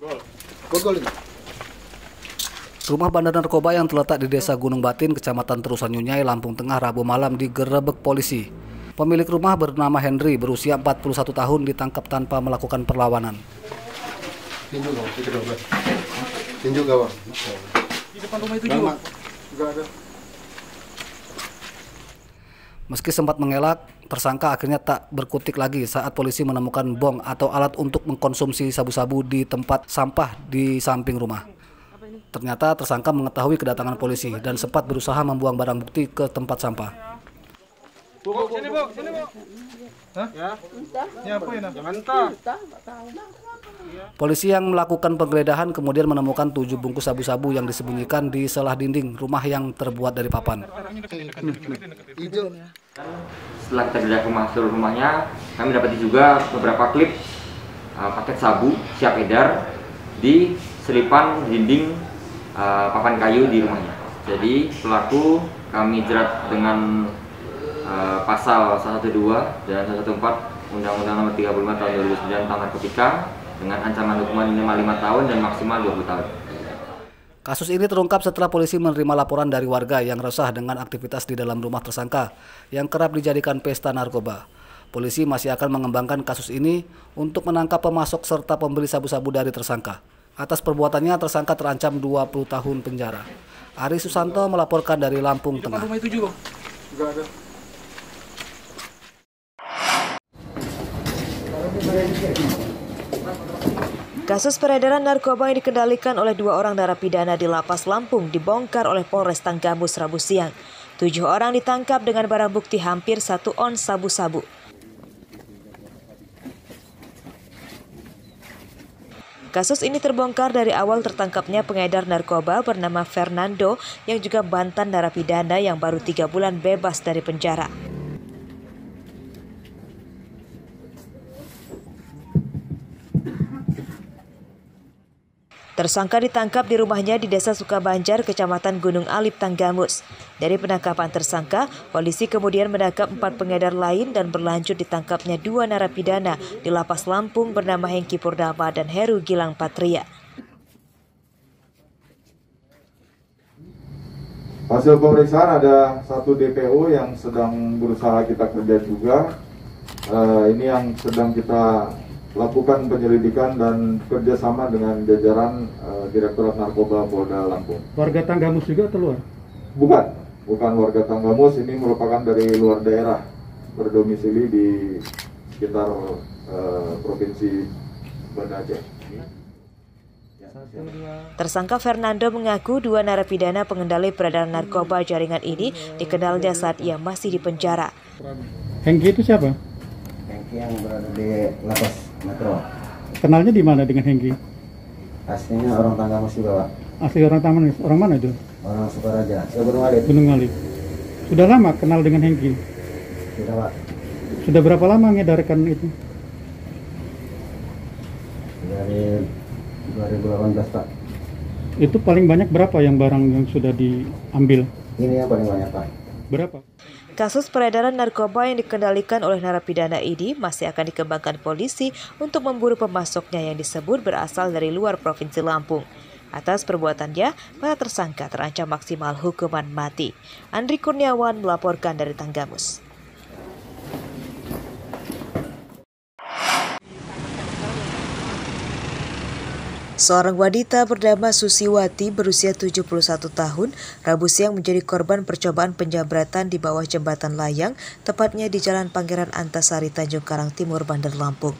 Gol ini. Rumah bandar narkoba yang terletak di Desa Gunung Batin, Kecamatan Terusan Nyunyai, Lampung Tengah, Rabu malam digerebek polisi. Pemilik rumah bernama Henry, berusia 41 tahun, ditangkap tanpa melakukan perlawanan. Tinju gawang. Di depan rumah itu juga. Enggak ada. Meski sempat mengelak, tersangka akhirnya tak berkutik lagi saat polisi menemukan bong atau alat untuk mengkonsumsi sabu-sabu di tempat sampah di samping rumah. Ternyata tersangka mengetahui kedatangan polisi dan sempat berusaha membuang barang bukti ke tempat sampah. Bu, sini bu, sini bu. Hah? Ya. Ya apa ini? Jangan entah. Polisi yang melakukan penggeledahan kemudian menemukan 7 bungkus sabu-sabu yang disembunyikan di selah dinding rumah yang terbuat dari papan. Setelah kita geledah seluruh rumahnya, kami dapati juga beberapa klip paket sabu siap edar di selipan dinding papan kayu di rumahnya. Jadi pelaku kami jerat dengan pasal 112 dan 114 Undang-Undang Nomor 35 Tahun 2009 tentang narkotika dengan ancaman hukuman minimal 5 tahun dan maksimal 20 tahun. Kasus ini terungkap setelah polisi menerima laporan dari warga yang resah dengan aktivitas di dalam rumah tersangka yang kerap dijadikan pesta narkoba. Polisi masih akan mengembangkan kasus ini untuk menangkap pemasok serta pembeli sabu-sabu dari tersangka. Atas perbuatannya, tersangka terancam 20 tahun penjara. Ari Susanto melaporkan dari Lampung Tengah. Rumah itu juga. Enggak ada. Kasus peredaran narkoba yang dikendalikan oleh 2 orang narapidana di Lapas Lampung dibongkar oleh Polres Tanggamus Rabu siang. 7 orang ditangkap dengan barang bukti hampir 1 ons sabu-sabu. Kasus ini terbongkar dari awal tertangkapnya pengedar narkoba bernama Fernando yang juga mantan narapidana yang baru 3 bulan bebas dari penjara. Tersangka ditangkap di rumahnya di Desa Sukabanjar, Kecamatan Gunung Alip, Tanggamus. Dari penangkapan tersangka, polisi kemudian menangkap 4 pengedar lain dan berlanjut ditangkapnya 2 narapidana di Lapas Lampung bernama Hengki Purnama dan Heru Gilang Patria. Hasil pemeriksaan ada 1 DPO yang sedang berusaha kita kerja juga. Ini yang sedang kita lakukan penyelidikan dan kerjasama dengan jajaran Direktorat Narkoba Polda Lampung. Warga Tanggamus juga atau luar? Bukan warga Tanggamus, ini merupakan dari luar daerah, berdomisili di sekitar Provinsi Banda Aceh. Tersangka Fernando mengaku 2 narapidana pengendali peredaran narkoba jaringan ini dikenalnya saat ia masih di penjara. Hengki itu siapa? Hengki yang berada di Lapas Metro. Kenalnya di mana dengan Hengki? Aslinya orang Tanggamus juga, Pak. Asli orang Tanggamus. Orang mana itu? Orang Sukaraja, Gunung Alip. Gunung Alip. Sudah lama kenal dengan Hengki? Sudah, Pak. Sudah berapa lama ngedarkan itu? Dari 2018, Pak. Itu paling banyak berapa yang barang yang sudah diambil? Ini yang paling banyak, Pak. Berapa? Kasus peredaran narkoba yang dikendalikan oleh narapidana ini masih akan dikembangkan polisi untuk memburu pemasoknya yang disebut berasal dari luar Provinsi Lampung. Atas perbuatannya, para tersangka terancam maksimal hukuman mati. Andri Kurniawan melaporkan dari Tanggamus. Seorang wanita bernama Susiwati berusia 71 tahun, Rabu siang menjadi korban percobaan penjamretan di bawah jembatan layang, tepatnya di Jalan Pangeran Antasari, Tanjung Karang Timur, Bandar Lampung.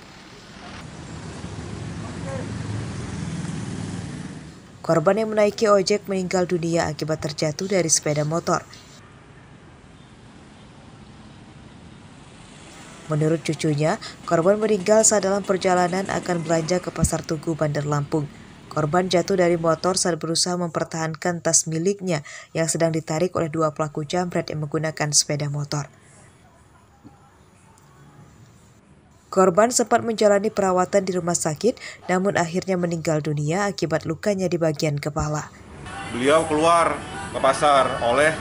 Korban yang menaiki ojek meninggal dunia akibat terjatuh dari sepeda motor. Menurut cucunya, korban meninggal saat dalam perjalanan akan belanja ke Pasar Tugu, Bandar Lampung. Korban jatuh dari motor saat berusaha mempertahankan tas miliknya yang sedang ditarik oleh 2 pelaku jambret yang menggunakan sepeda motor. Korban sempat menjalani perawatan di rumah sakit, namun akhirnya meninggal dunia akibat lukanya di bagian kepala. Beliau keluar ke pasar oleh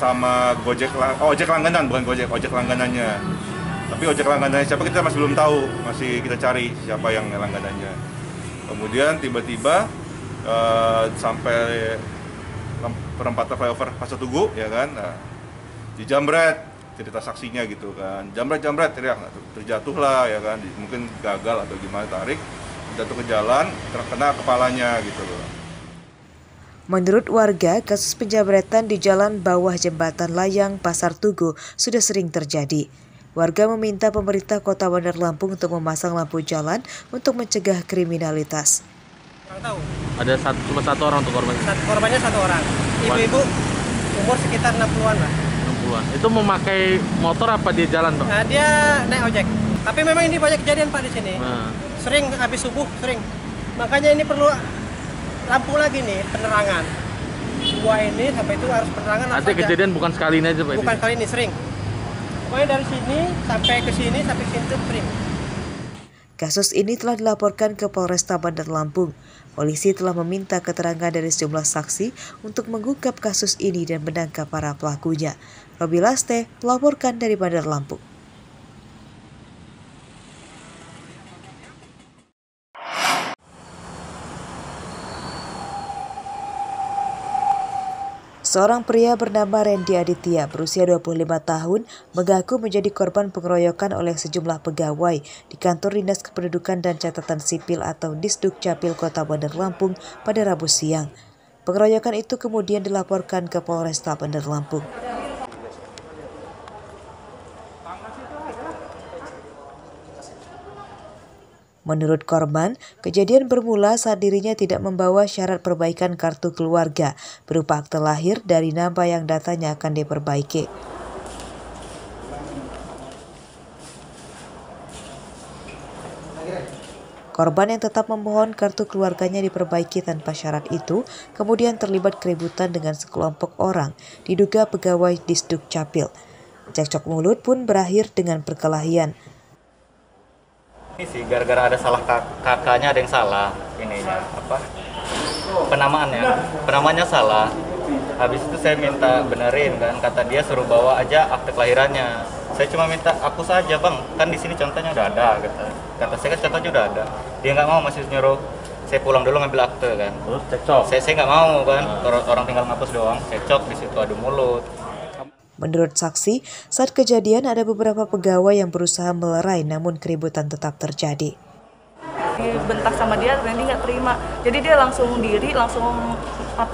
sama ojek langganan, bukan ojek langganannya. Tapi ojek langganannya siapa kita masih belum tahu, masih kita cari siapa yang langganannya. Kemudian tiba-tiba sampai perempatan flyover Pasar Tugu, ya kan, nah, dijambret, cerita saksinya gitu kan, jambret teriak, terjatuhlah ya kan, mungkin gagal atau gimana, tarik, jatuh ke jalan, terkena kepalanya gitu loh. Menurut warga, kasus penjambretan di jalan bawah jembatan layang Pasar Tugu sudah sering terjadi. Warga meminta pemerintah Kota Bandar Lampung untuk memasang lampu jalan untuk mencegah kriminalitas. Tahu. Ada cuma satu orang untuk korban? Korbannya satu orang. Ibu-ibu umur sekitar 60-an lah. 60-an. Itu memakai motor apa di jalan, Pak? Nah, dia naik ojek. Tapi memang ini banyak kejadian, Pak, di sini. Sering habis subuh, sering. Makanya ini perlu lampu lagi nih, penerangan. Dua ini sampai itu harus penerangan. Nanti kejadian bukan sekali ini aja, Pak? Bukan kali ini, sering. Pokoknya dari sini sampai ke sini, sampai sini itu sering. Kasus ini telah dilaporkan ke Polresta Bandar Lampung. Polisi telah meminta keterangan dari sejumlah saksi untuk mengungkap kasus ini dan menangkap para pelakunya. Robi Laste melaporkan dari Bandar Lampung. Seorang pria bernama Randy Aditya berusia 25 tahun mengaku menjadi korban pengeroyokan oleh sejumlah pegawai di kantor Dinas Kependudukan dan Catatan Sipil atau Disduk Capil Kota Bandar Lampung pada Rabu siang. Pengeroyokan itu kemudian dilaporkan ke Polresta Bandar Lampung. Menurut korban, kejadian bermula saat dirinya tidak membawa syarat perbaikan kartu keluarga berupa akte lahir dari nama yang datanya akan diperbaiki. Korban yang tetap memohon kartu keluarganya diperbaiki tanpa syarat itu kemudian terlibat keributan dengan sekelompok orang, diduga pegawai Disduk Capil. Cekcok mulut pun berakhir dengan perkelahian. Ini sih gara-gara ada salah kakaknya, ada yang salah ininya apa penamaannya salah. Habis itu saya minta benerin kan, kata dia suruh bawa aja akte kelahirannya. Saya cuma minta aku saja bang, kan di sini contohnya udah ada kata saya kan contohnya udah ada. Dia nggak mau, masih nyuruh saya pulang dulu ngambil akte kan. Terus cekcok. Saya nggak mau kan, orang tinggal ngapus doang, cekcok di situ adu mulut. Menurut saksi, saat kejadian ada beberapa pegawai yang berusaha melerai namun keributan tetap terjadi. Dibentak sama dia, Randy nggak terima. Jadi dia langsung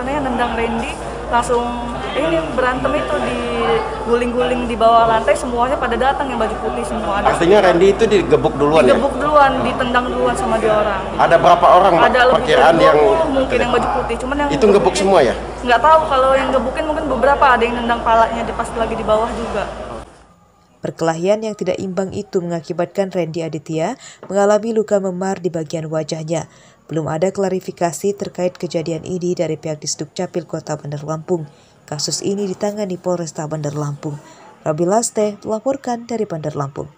nendang Randy, langsung ini berantem itu diguling-guling di bawah lantai, semuanya pada datang yang baju putih semua. Artinya Randy itu digebuk duluan ya? Digebuk duluan, ditendang duluan sama dia orang. Ada berapa orang? Ada lebih dari 20 mungkin yang baju putih, cuman yang itu gebuk semua ya? Nggak tahu, kalau yang gebukin mungkin beberapa, ada yang nendang palanya pas lagi di bawah juga. Perkelahian yang tidak imbang itu mengakibatkan Randy Aditya mengalami luka memar di bagian wajahnya. Belum ada klarifikasi terkait kejadian ini dari pihak Disduk Capil Kota Bandar Lampung. Kasus ini ditangani Polresta Bandar Lampung. Robi Laste melaporkan dari Bandar Lampung.